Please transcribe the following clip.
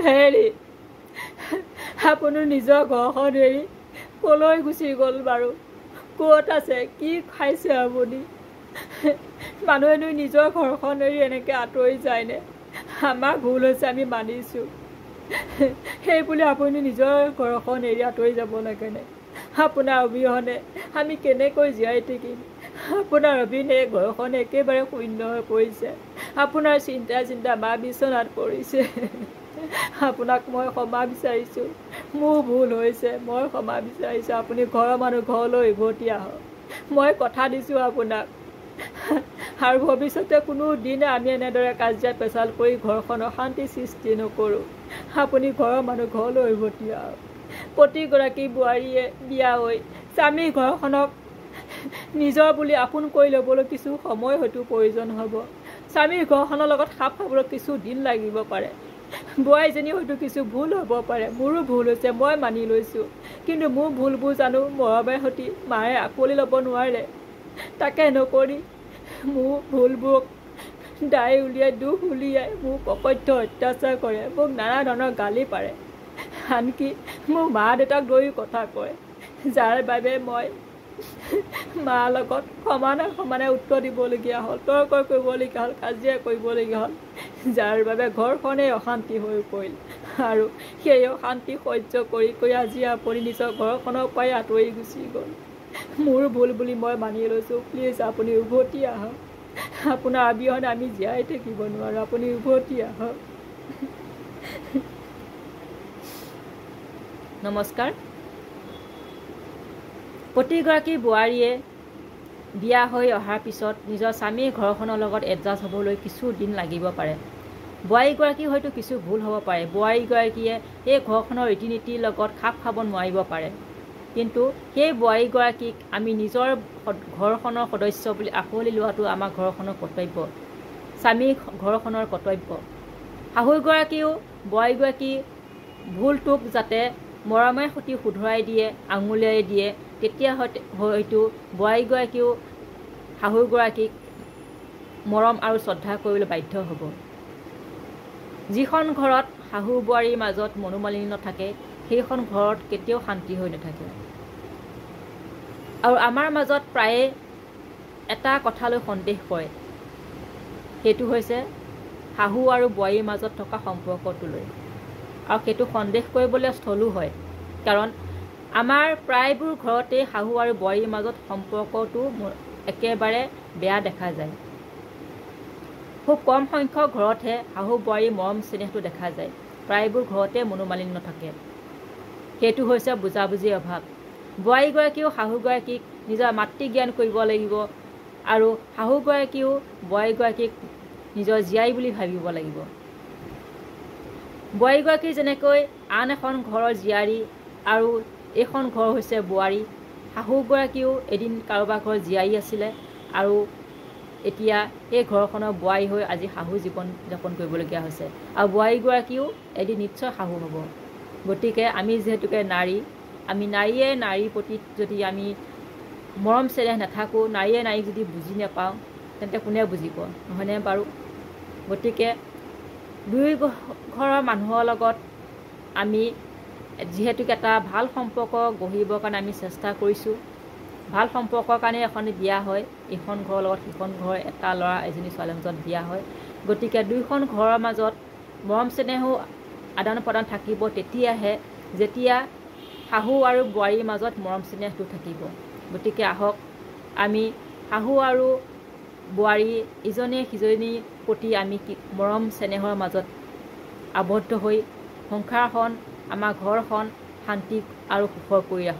হেৰি আপুনি নিজৰ ঘৰখন এৰি কলৈ গুচি গ'ল বাৰু? ক'ত আছে? কি খাইছে আপুনি? মানুহেনো নিজৰ ঘৰখন এৰি এনেকৈ আঁতৰি যায়নে? আমাৰ ভুল হৈছে, আমি মানিছোঁ। সেই বুলি আপুনি নিজৰ ঘৰখন এৰি আঁতৰি যাব লাগেনে? আপোনাৰ অবিহনে আমি কেনেকৈ জীয়াই থাকিম? আপোনাৰ অবিহনে ঘৰখন একেবাৰে শূন্য হৈ পৰিছে। আপোনাৰ চিন্তা মা বিচনাত পৰিছে। আপোনাক মই ক্ষমা বিচাৰিছোঁ। মোৰ ভুল হৈছে, মই ক্ষমা বিচাৰিছোঁ। আপুনি ঘৰৰ মানুহ ঘৰলৈ উভতি আহক। মই কথা দিছোঁ আপোনাক, আৰু ভৱিষ্যতে কোনো দিনে আমি এনেদৰে কাজিয়া পেচাল কৰি ঘৰখনৰ শান্তি সৃষ্টি নকৰোঁ। আপুনি ঘৰৰ মানুহ ঘৰলৈ উভতি আহক। প্ৰতিগৰাকী বোৱাৰীয়ে বিয়া হৈ স্বামীৰ ঘৰখনক নিজৰ বুলি আপোন কৰি ল'বলৈ কিছু সময় হয়তো প্ৰয়োজন হ'ব। স্বামীৰ ঘৰখনৰ লগত খাপ খাবলৈ কিছু দিন লাগিব পাৰে। বোৱাৰীজনী হয়তো কিছু ভুল হ'ব পাৰে, মোৰো ভুল হৈছে, মই মানি লৈছোঁ। কিন্তু মোৰ ভুলবোৰ জানো মৰমে সৈতে মায়ে আঁকোৱালি ল'ব নোৱাৰে। তাকে নকৰি মোৰ ভুলবোৰক দাই উলিয়াই দুখ উলিয়াই মোক অকথ্য অত্যাচাৰ কৰে, মোক নানা ধৰণৰ গালি পাৰে, আনকি মোৰ মা দেউতাক লৈও কথা কয়, যাৰ বাবে মই মাৰ লগত সমানে উত্তৰ দিবলগীয়া হ'ল, তৰ্ক কৰিবলগীয়া হ'ল, কাজিয়া কৰিবলগীয়া হ'ল, যাৰ বাবে ঘৰখনেই অশান্তি হৈ পৰিল। আৰু সেই অশান্তি সহ্য কৰি আজি আপুনি নিজৰ ঘৰখনৰ পৰাই আঁতৰি গুচি গ'ল। মোৰ ভুল বুলি মই মানি লৈছোঁ। প্লিজ আপুনি উভতি আহক। আপোনাৰ অবিহনে আমি জীয়াই থাকিব নোৱাৰোঁ। আপুনি উভতি আহক। নমস্কাৰ। প্ৰতিগৰাকী বোৱাৰীয়ে বিয়া হৈ অহাৰ পিছত নিজৰ স্বামীৰ ঘৰখনৰ লগত এডজাষ্ট হ'বলৈ কিছু দিন লাগিব পাৰে। বোৱাৰীগৰাকী হয়তো কিছু ভুল হ'ব পাৰে। বোৱাৰীগৰাকীয়ে সেই ঘৰখনৰ ৰীতি নীতিৰ লগত খাপ খাব নোৱাৰিব পাৰে। কিন্তু সেই বোৱাৰীগৰাকীক আমি নিজৰ ঘৰখনৰ সদস্য বুলি আঁকোৱালি লোৱাটো আমাৰ ঘৰখনৰ কৰ্তব্য, স্বামীৰ ঘৰখনৰ কৰ্তব্য। শাহুগৰাকীও বোৱাৰীগৰাকী ভুলটোক যাতে মৰমে সৈতে শুধৰাই দিয়ে, আঙুলিয়াই দিয়ে, তেতিয়া হয়তো বোৱাৰীগৰাকীও শাহুগৰাকীক মৰম আৰু শ্ৰদ্ধা কৰিবলৈ বাধ্য হ'ব। যিখন ঘৰত শাহু বোৱাৰীৰ মাজত মনোমালিন্য থাকে, সেইখন ঘৰত কেতিয়াও শান্তি হৈ নাথাকে। আৰু আমাৰ মাজত প্ৰায়ে এটা কথালৈ সন্দেহ কৰে, সেইটো হৈছে শাহু আৰু বোৱাৰীৰ মাজত থকা সম্পৰ্কটো লৈ। আৰু সেইটো সন্দেহ কৰিবলৈ স্থলো হয়, কাৰণ আমাৰ প্ৰায়বোৰ ঘৰতে শাহু আৰু বোৱাৰীৰ মাজত সম্পৰ্কটো একেবাৰে বেয়া দেখা যায়। খুব কম সংখ্যক ঘৰতহে শাহু বোৱাৰীৰ মৰম চেনেহটো দেখা যায়। প্ৰায়বোৰ ঘৰতে মনোমালিন্য থাকে। সেইটো হৈছে বুজাবুজিৰ অভাৱ। বোৱাৰীগৰাকীয়েও শাহুগৰাকীক নিজৰ মাতৃ জ্ঞান কৰিব লাগিব, আৰু শাহুগৰাকীয়েও বোৱাৰীগৰাকীক নিজৰ জীয়াই বুলি ভাবিব লাগিব। বোৱাৰীগৰাকী যেনেকৈ আন এখন ঘৰৰ জীয়াৰী আৰু এইখন ঘৰ হৈছে বোৱাৰী, শাহুগৰাকীও এদিন কাৰোবাৰ ঘৰৰ জীয়াৰী আছিলে আৰু এতিয়া সেই ঘৰখনৰ বোৱাৰী হৈ আজি শাহু জীৱন যাপন কৰিবলগীয়া হৈছে। আৰু বোৱাৰীগৰাকীও এদিন নিশ্চয় শাহু হ'ব। গতিকে আমি যিহেতুকে নাৰী, আমি নাৰীয়ে নাৰীৰ প্ৰতি যদি আমি মৰম চেনেহ নাথাকোঁ, নাৰীয়ে নাৰীক যদি বুজি নাপাওঁ, তেন্তে কোনে বুজিব, নহয়নে বাৰু? গতিকে দুই ঘৰৰ মানুহৰ লগত আমি যিহেতুকে এটা ভাল সম্পৰ্ক গঢ়িবৰ কাৰণে আমি চেষ্টা কৰিছোঁ, ভাল সম্পৰ্কৰ কাৰণে এখন বিয়া হয়, এইখন ঘৰৰ লগত সিখন ঘৰৰ এটা ল'ৰা এজনী ছোৱালীৰ মাজত বিয়া হয়। গতিকে দুইখন ঘৰৰ মাজত মৰম চেনেহো আদান প্ৰদান থাকিব, তেতিয়াহে যেতিয়া শাহু আৰু বোৱাৰীৰ মাজত মৰম চেনেহটো থাকিব। গতিকে আহক আমি শাহু আৰু বোৱাৰী ইজনে সিজনীৰ প্ৰতি আমি মৰম চেনেহৰ মাজত আবদ্ধ হৈ সংসাৰখন, আমাৰ ঘৰখন শান্তি আৰু সুখৰ কৰি ৰাখোঁ।